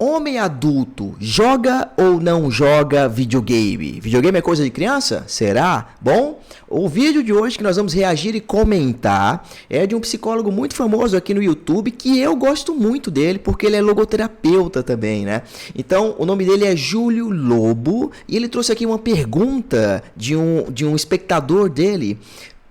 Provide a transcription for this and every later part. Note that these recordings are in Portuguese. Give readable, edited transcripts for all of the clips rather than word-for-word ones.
homem adulto joga ou não joga videogame? Videogame é coisa de criança? Será? Bom, o vídeo de hoje que nós vamos reagir e comentar é de um psicólogo muito famoso aqui no YouTube, que eu gosto muito dele, porque ele é logoterapeuta também, né? Então, o nome dele é Júlio Lobo, e ele trouxe aqui uma pergunta de um espectador dele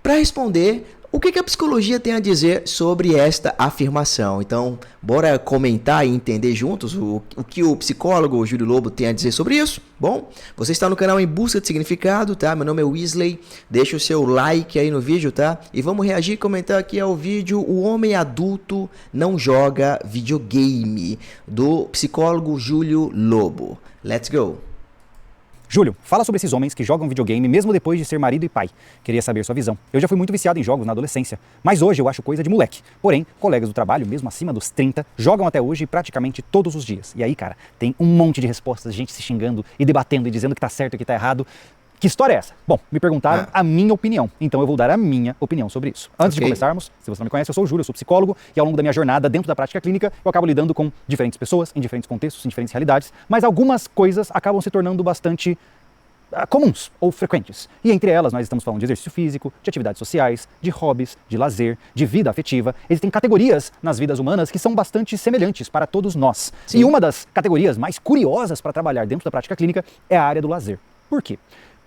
para responder o que a psicologia tem a dizer sobre esta afirmação. Então, bora comentar e entender juntos o que o psicólogo Júlio Lobo tem a dizer sobre isso? Bom, você está no canal Em Busca de Significado, tá? Meu nome é Wesley, deixa o seu like aí no vídeo, tá? E vamos reagir e comentar aqui ao vídeo O Homem Adulto Não Joga Videogame, do psicólogo Júlio Lobo. Let's go! Júlio, fala sobre esses homens que jogam videogame mesmo depois de ser marido e pai. Queria saber sua visão. Eu já fui muito viciado em jogos na adolescência, mas hoje eu acho coisa de moleque. Porém, colegas do trabalho, mesmo acima dos 30, jogam até hoje praticamente todos os dias. E aí, cara, tem um monte de respostas, gente se xingando e debatendo e dizendo que tá certo e que tá errado. Que história é essa? Bom, me perguntaram a minha opinião, então eu vou dar a minha opinião sobre isso. Antes de começarmos, se você não me conhece, eu sou o Júlio, eu sou psicólogo e ao longo da minha jornada dentro da prática clínica eu acabo lidando com diferentes pessoas, em diferentes contextos, em diferentes realidades, mas algumas coisas acabam se tornando bastante comuns ou frequentes. E entre elas nós estamos falando de exercício físico, de atividades sociais, de hobbies, de lazer, de vida afetiva. Existem categorias nas vidas humanas que são bastante semelhantes para todos nós. Sim. E uma das categorias mais curiosas para trabalhar dentro da prática clínica é a área do lazer. Por quê?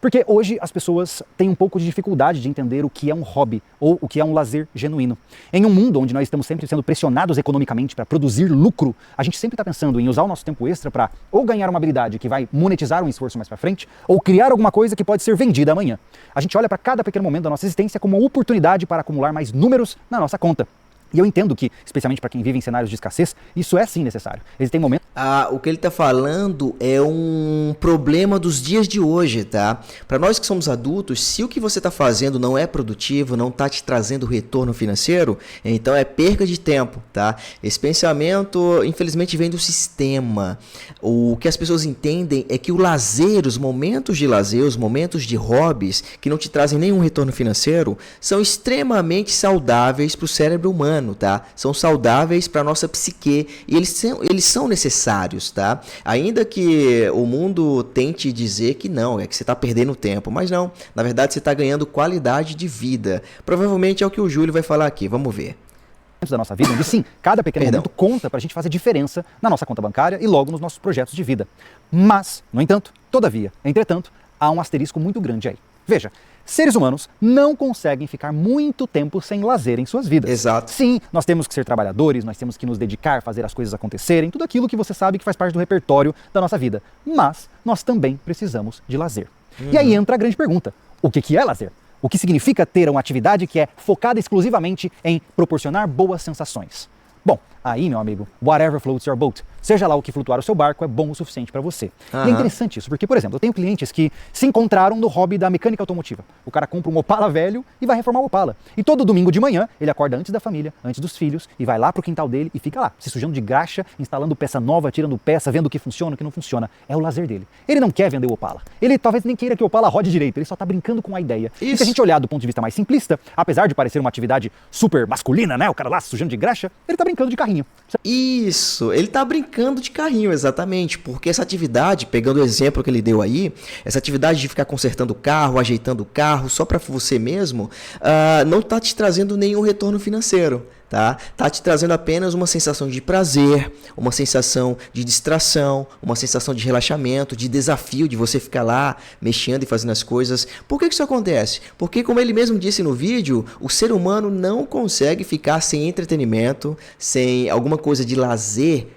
Porque hoje as pessoas têm um pouco de dificuldade de entender o que é um hobby ou o que é um lazer genuíno. Em um mundo onde nós estamos sempre sendo pressionados economicamente para produzir lucro, a gente sempre está pensando em usar o nosso tempo extra para ou ganhar uma habilidade que vai monetizar um esforço mais para frente, ou criar alguma coisa que pode ser vendida amanhã. A gente olha para cada pequeno momento da nossa existência como uma oportunidade para acumular mais números na nossa conta. E eu entendo que, especialmente para quem vive em cenários de escassez, isso é sim necessário. Existem momentos... O que ele está falando é um problema dos dias de hoje, tá? Para nós que somos adultos, se o que você está fazendo não é produtivo, não está te trazendo retorno financeiro, então é perca de tempo, tá? Esse pensamento, infelizmente, vem do sistema. O que as pessoas entendem é que o lazer, os momentos de lazer, os momentos de hobbies que não te trazem nenhum retorno financeiro, são extremamente saudáveis para o cérebro humano. Tá? São saudáveis para a nossa psique e eles são necessários, tá? Ainda que o mundo tente dizer que não, é que você está perdendo tempo, mas não, na verdade você está ganhando qualidade de vida. Provavelmente é o que o Júlio vai falar aqui, vamos ver. Da nossa vida, onde sim, cada pequeno momento conta para a gente fazer diferença na nossa conta bancária e logo nos nossos projetos de vida. Mas, no entanto, todavia, entretanto, há um asterisco muito grande aí. Veja, seres humanos não conseguem ficar muito tempo sem lazer em suas vidas. Exato. Sim, nós temos que ser trabalhadores, nós temos que nos dedicar, fazer as coisas acontecerem, tudo aquilo que você sabe que faz parte do repertório da nossa vida. Mas nós também precisamos de lazer. E aí entra a grande pergunta: o que é lazer? O que significa ter uma atividade que é focada exclusivamente em proporcionar boas sensações? Bom, aí, meu amigo, whatever floats your boat. Seja lá o que flutuar o seu barco, é bom o suficiente para você. E é interessante isso, porque, por exemplo, eu tenho clientes que se encontraram no hobby da mecânica automotiva. O cara compra um Opala velho e vai reformar o Opala. E todo domingo de manhã, ele acorda antes da família, antes dos filhos, e vai lá pro quintal dele e fica lá, se sujando de graxa, instalando peça nova, tirando peça, vendo o que funciona, o que não funciona. É o lazer dele. Ele não quer vender o Opala. Ele talvez nem queira que o Opala rode direito, ele só tá brincando com a ideia. Isso. E se a gente olhar do ponto de vista mais simplista, apesar de parecer uma atividade super masculina, né, o cara lá se sujando de graxa, ele tá brincando de carrinho. Isso, ele tá brincando de carrinho, exatamente, porque essa atividade, pegando o exemplo que ele deu aí, essa atividade de ficar consertando o carro, ajeitando o carro só para você mesmo, não tá te trazendo nenhum retorno financeiro. Tá te trazendo apenas uma sensação de prazer, uma sensação de distração, uma sensação de relaxamento, de desafio, de você ficar lá mexendo e fazendo as coisas. Por que isso acontece? Porque, como ele mesmo disse no vídeo, o ser humano não consegue ficar sem entretenimento, sem alguma coisa de lazer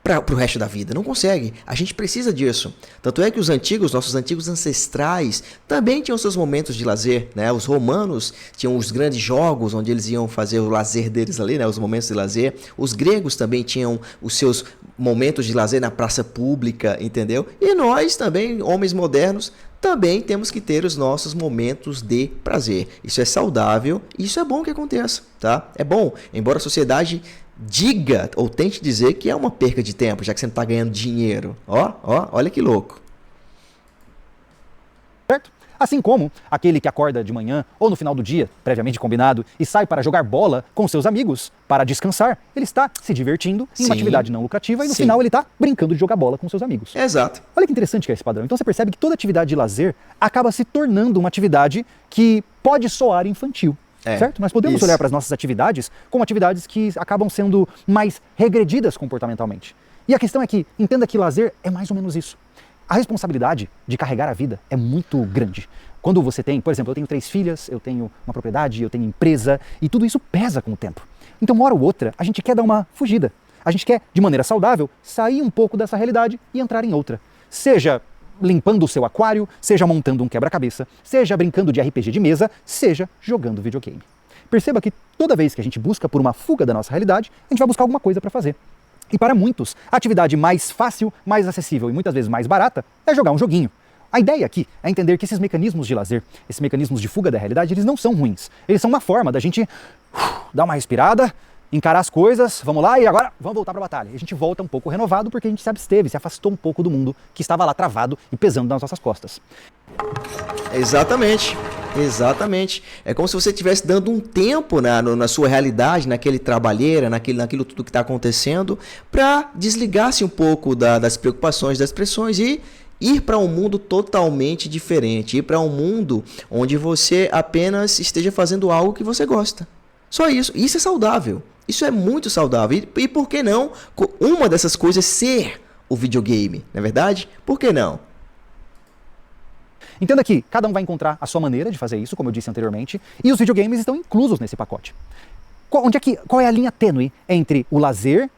para o resto da vida. Não consegue. A gente precisa disso. Tanto é que nossos antigos ancestrais também tinham seus momentos de lazer, né? Os romanos tinham os grandes jogos onde eles iam fazer o lazer deles ali, né? Os momentos de lazer. Os gregos também tinham os seus momentos de lazer na praça pública, entendeu? E nós também, homens modernos, também temos que ter os nossos momentos de prazer. Isso é saudável e isso é bom que aconteça, tá? É bom, embora a sociedade diga ou tente dizer que é uma perca de tempo, já que você não está ganhando dinheiro. Olha que louco. Certo? Assim como aquele que acorda de manhã ou no final do dia, previamente combinado, e sai para jogar bola com seus amigos para descansar, ele está se divertindo em uma atividade não lucrativa e no final ele está brincando de jogar bola com seus amigos. Exato. Olha que interessante que é esse padrão. Então você percebe que toda atividade de lazer acaba se tornando uma atividade que pode soar infantil. Certo? Nós podemos olhar para as nossas atividades como atividades que acabam sendo mais regredidas comportamentalmente. E a questão é que, entenda que lazer é mais ou menos isso. A responsabilidade de carregar a vida é muito grande. Quando você tem, por exemplo, eu tenho 3 filhas, eu tenho uma propriedade, eu tenho empresa, e tudo isso pesa com o tempo. Então, uma hora ou outra, a gente quer dar uma fugida. A gente quer, de maneira saudável, sair um pouco dessa realidade e entrar em outra. Seja limpando o seu aquário, seja montando um quebra-cabeça, seja brincando de RPG de mesa, seja jogando videogame. Perceba que toda vez que a gente busca por uma fuga da nossa realidade, a gente vai buscar alguma coisa para fazer. E para muitos, a atividade mais fácil, mais acessível e muitas vezes mais barata é jogar um joguinho. A ideia aqui é entender que esses mecanismos de lazer, esses mecanismos de fuga da realidade, eles não são ruins. Eles são uma forma da gente dar uma respirada, encarar as coisas, vamos lá e agora vamos voltar para a batalha. E a gente volta um pouco renovado porque a gente se absteve, se afastou um pouco do mundo que estava lá travado e pesando nas nossas costas. Exatamente. Exatamente. É como se você estivesse dando um tempo na sua realidade, naquele trabalheira, naquilo tudo que está acontecendo, para desligar-se um pouco das preocupações, das pressões e ir para um mundo totalmente diferente. Ir para um mundo onde você apenas esteja fazendo algo que você gosta. Só isso. Isso é saudável. Isso é muito saudável. E por que não uma dessas coisas ser o videogame? Não é verdade? Por que não? Entenda que cada um vai encontrar a sua maneira de fazer isso, como eu disse anteriormente, e os videogames estão inclusos nesse pacote. Qual é a linha tênue entre o lazer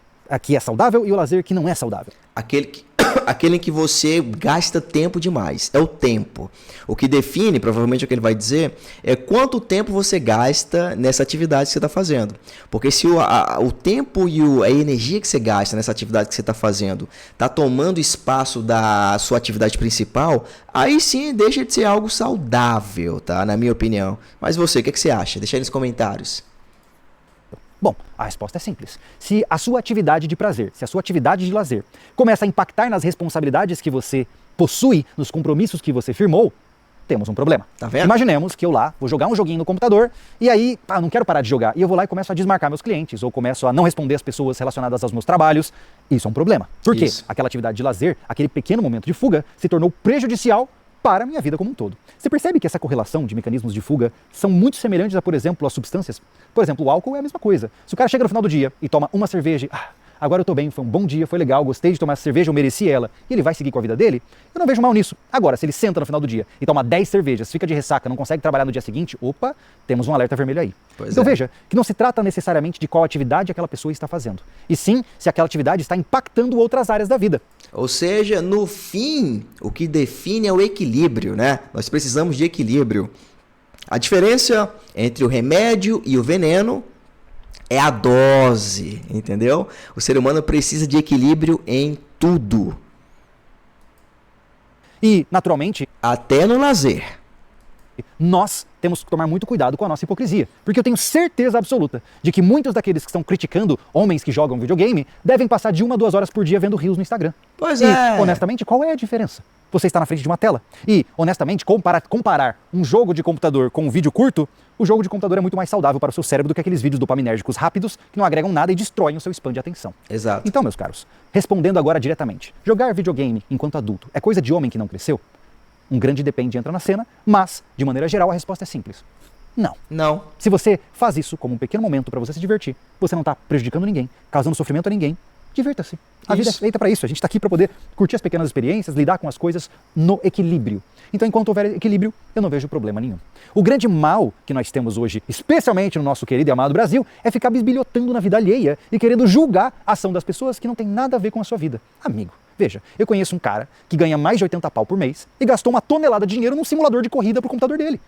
que é saudável e o lazer que não é saudável? Aquele em que você gasta tempo demais. É o tempo. O que define, provavelmente o que ele vai dizer, é quanto tempo você gasta nessa atividade que você está fazendo. Porque se o tempo e a energia que você gasta nessa atividade que você está fazendo está tomando espaço da sua atividade principal, aí sim deixa de ser algo saudável, tá? Na minha opinião. Mas você, o que você acha? Deixa aí nos comentários. Bom, a resposta é simples. Se a sua atividade de prazer, se a sua atividade de lazer começa a impactar nas responsabilidades que você possui, nos compromissos que você firmou, temos um problema. Tá vendo? Imaginemos que eu lá vou jogar um joguinho no computador e aí, não quero parar de jogar. E eu vou lá e começo a desmarcar meus clientes ou começo a não responder as pessoas relacionadas aos meus trabalhos. Isso é um problema. Por quê? Aquela atividade de lazer, aquele pequeno momento de fuga, se tornou prejudicial para a minha vida como um todo. Você percebe que essa correlação de mecanismos de fuga são muito semelhantes a, por exemplo, as substâncias? Por exemplo, o álcool é a mesma coisa. Se o cara chega no final do dia e toma uma cerveja, agora eu tô bem, foi um bom dia, foi legal, gostei de tomar essa cerveja, eu mereci ela, e ele vai seguir com a vida dele, eu não vejo mal nisso. Agora, se ele senta no final do dia e toma 10 cervejas, fica de ressaca, não consegue trabalhar no dia seguinte, opa, temos um alerta vermelho aí. Então veja, que não se trata necessariamente de qual atividade aquela pessoa está fazendo, e sim se aquela atividade está impactando outras áreas da vida. Ou seja, no fim, o que define é o equilíbrio, né? Nós precisamos de equilíbrio. A diferença entre o remédio e o veneno é a dose, entendeu? O ser humano precisa de equilíbrio em tudo. E, naturalmente, até no lazer, nós temos que tomar muito cuidado com a nossa hipocrisia. Porque eu tenho certeza absoluta de que muitos daqueles que estão criticando homens que jogam videogame devem passar de 1 a 2 horas por dia vendo reels no Instagram. Pois e, é. honestamente, qual é a diferença? Você está na frente de uma tela. E, honestamente, comparar um jogo de computador com um vídeo curto, o jogo de computador é muito mais saudável para o seu cérebro do que aqueles vídeos dopaminérgicos rápidos que não agregam nada e destroem o seu span de atenção. Exato. Então, meus caros, respondendo agora diretamente, jogar videogame enquanto adulto é coisa de homem que não cresceu? Um grande depende entra na cena, mas, de maneira geral, a resposta é simples. Não. Não. Se você faz isso como um pequeno momento para você se divertir, você não está prejudicando ninguém, causando sofrimento a ninguém, divirta-se. A vida é feita para isso. A gente está aqui para poder curtir as pequenas experiências, lidar com as coisas no equilíbrio. Então, enquanto houver equilíbrio, eu não vejo problema nenhum. O grande mal que nós temos hoje, especialmente no nosso querido e amado Brasil, é ficar bisbilhotando na vida alheia e querendo julgar a ação das pessoas que não tem nada a ver com a sua vida. Amigo, veja, eu conheço um cara que ganha mais de 80 pau por mês e gastou 1 tonelada de dinheiro num simulador de corrida pro computador dele.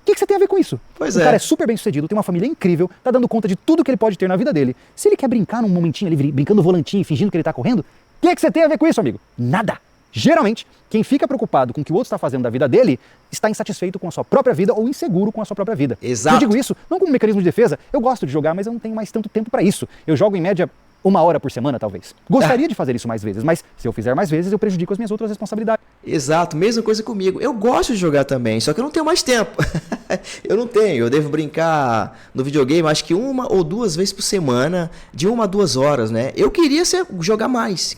O que você tem a ver com isso? Pois O cara é super bem sucedido, tem uma família incrível, tá dando conta de tudo que ele pode ter na vida dele. Se ele quer brincar num momentinho ali, brincando volantinho, fingindo que ele tá correndo, o que você tem a ver com isso, amigo? Nada. Geralmente, quem fica preocupado com o que o outro está fazendo da vida dele, está insatisfeito com a sua própria vida ou inseguro com a sua própria vida. Exato. Eu digo isso não como um mecanismo de defesa, eu gosto de jogar, mas eu não tenho mais tanto tempo para isso. Eu jogo em média 1 hora por semana, talvez. Gostaria de fazer isso mais vezes, mas se eu fizer mais vezes, eu prejudico as minhas outras responsabilidades. Exato, mesma coisa comigo. Eu gosto de jogar também, só que eu não tenho mais tempo. Eu não tenho, eu devo brincar no videogame acho que 1 ou 2 vezes por semana, de 1 a 2 horas, né? Eu queria jogar mais,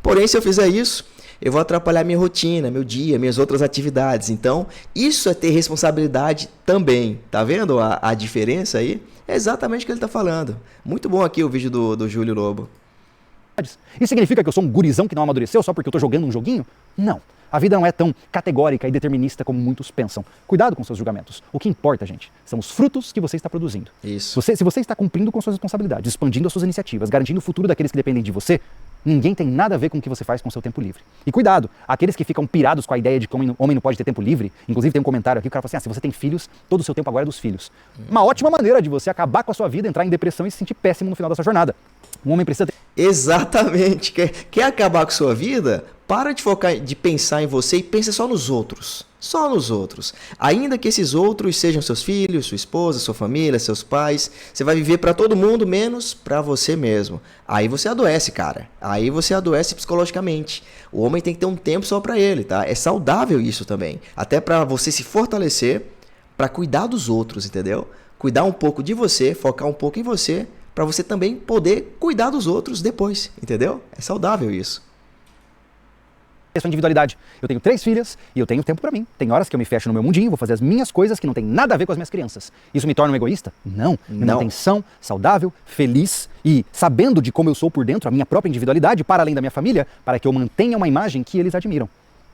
Porém, se eu fizer isso, eu vou atrapalhar minha rotina, meu dia, minhas outras atividades. Então, isso é ter responsabilidade também. Tá vendo a diferença aí? É exatamente o que ele tá falando. Muito bom aqui o vídeo do Júlio Lobo. Isso significa que eu sou um gurizão que não amadureceu só porque eu tô jogando um joguinho? Não. A vida não é tão categórica e determinista como muitos pensam. Cuidado com seus julgamentos. O que importa, gente, são os frutos que você está produzindo. Isso. Se você está cumprindo com suas responsabilidades, expandindo as suas iniciativas, garantindo o futuro daqueles que dependem de você, ninguém tem nada a ver com o que você faz com o seu tempo livre. E cuidado, aqueles que ficam pirados com a ideia de que homem não pode ter tempo livre, inclusive tem um comentário aqui, o cara fala assim, se você tem filhos, todo o seu tempo agora é dos filhos. Uma ótima maneira de você acabar com a sua vida, entrar em depressão e se sentir péssimo no final da sua jornada. Um homem precisa ter... Exatamente. Quer acabar com sua vida? Para de focar, de pensar em você e pensa só nos outros. Só nos outros. Ainda que esses outros sejam seus filhos, sua esposa, sua família, seus pais, você vai viver para todo mundo menos para você mesmo. Aí você adoece, cara. Aí você adoece psicologicamente. O homem tem que ter um tempo só para ele, tá? É saudável isso também. Até para você se fortalecer, para cuidar dos outros, entendeu? Cuidar um pouco de você, focar um pouco em você, para você também poder cuidar dos outros depois, entendeu? É saudável isso. Sua individualidade. Eu tenho 3 filhas e eu tenho tempo pra mim. Tem horas que eu me fecho no meu mundinho, vou fazer as minhas coisas que não tem nada a ver com as minhas crianças. Isso me torna um egoísta? Não. Minha intenção, saudável, feliz e sabendo de como eu sou por dentro, a minha própria individualidade, para além da minha família, para que eu mantenha uma imagem que eles admiram.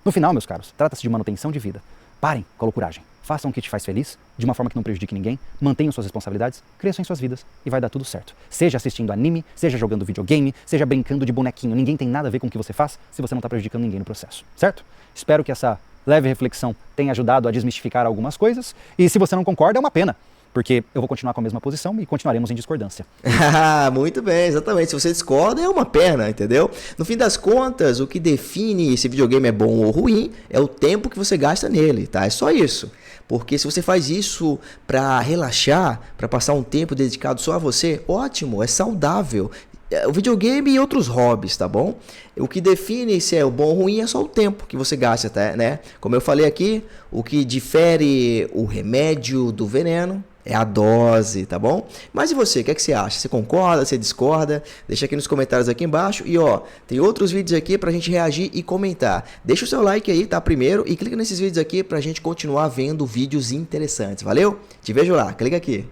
No final, meus caros, trata-se de manutenção de vida. Parem com a loucuragem. Façam o que te faz feliz, de uma forma que não prejudique ninguém, mantenham suas responsabilidades, cresçam em suas vidas e vai dar tudo certo. Seja assistindo anime, seja jogando videogame, seja brincando de bonequinho. Ninguém tem nada a ver com o que você faz se você não está prejudicando ninguém no processo, certo? Espero que essa leve reflexão tenha ajudado a desmistificar algumas coisas e se você não concorda é uma pena, porque eu vou continuar com a mesma posição e continuaremos em discordância. Muito bem, exatamente. Se você discorda, é uma pena, entendeu? No fim das contas, o que define se videogame é bom ou ruim é o tempo que você gasta nele, tá? É só isso. Porque se você faz isso para relaxar, para passar um tempo dedicado só a você, ótimo, é saudável. O videogame e outros hobbies, tá bom? O que define se é bom ou ruim é só o tempo que você gasta, tá, né? Como eu falei aqui, o que difere o remédio do veneno é a dose, tá bom? Mas e você, o que é que você acha? Você concorda, você discorda? Deixa aqui nos comentários aqui embaixo. E ó, tem outros vídeos aqui pra gente reagir e comentar. Deixa o seu like aí, tá? Primeiro. E clica nesses vídeos aqui pra gente continuar vendo vídeos interessantes. Valeu? Te vejo lá, clica aqui.